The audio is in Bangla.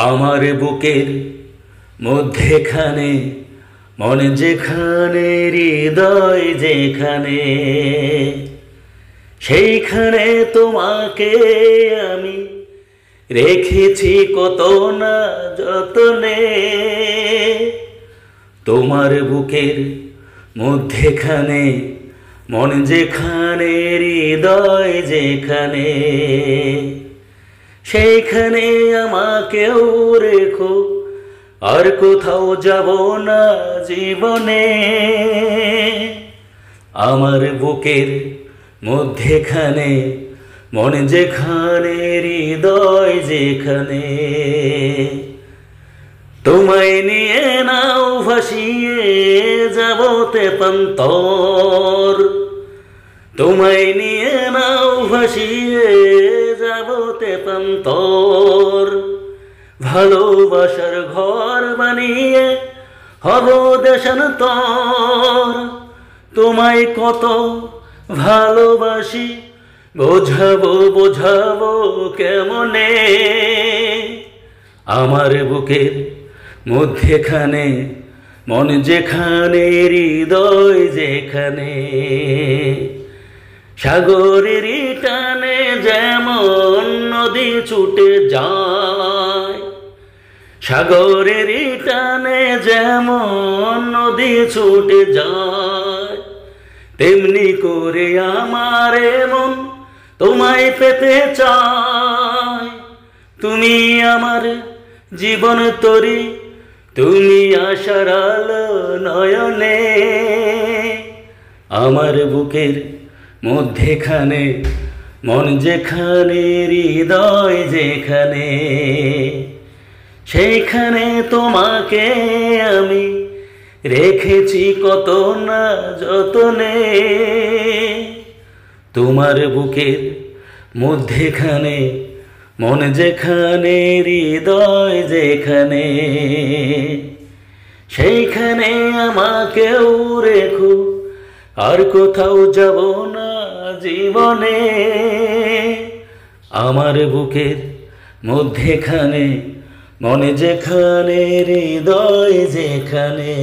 আমার বুকের মধ্যেখানে মন যেখানে হৃদয় যেখানে সেইখানে তোমাকে আমি রেখেছি কত না যতনে। তোমার বুকের মধ্যেখানে মন যেখানে হৃদয় যেখানে সেইখানে আমাকেও রেখো, আর কোথাও যাব না জীবনে। আমার বুকের মধ্যেখানে মন যেখানে হৃদয় যেখানে তোমায় নিয়ে নাও ভাসিয়ে যাব তেপান্তর, তোমায় নিয়ে নাও ভাসিয়ে যাব তেপান্তর। ভালোবাসার ঘর বানিয়ে হব দেশান্তর। তোমায় কত ভালোবাসি বোঝাবো বোঝাবো কেমনে। আমার বুকের মধ্যেখানে মন যেখানে হৃদয় যেখানে সাগরের টানে যেমন নদী ছুটে যায়, সাগরের টানে যেমন নদী ছুটে যায়, তেমনি করে আমার মন তোমায় পেতে চায়। তুমি আমার জীবন তরি, তুমি আশার আলো নয়নে। আমার বুকের মধ্যেখানে মন যেখানে হৃদয় যেখানে সেইখানে তোমাকে আমি রেখেছি কত না যতনে। তোমার বুকের মধ্যেখানে মন যেখানে হৃদয় যেখানে সেইখানে আমাকেও রেখো, আর কোথাও যাব না জীবনে। আমার বুকের মধ্যেখানে মন যেখানে হৃদয় যেখানে।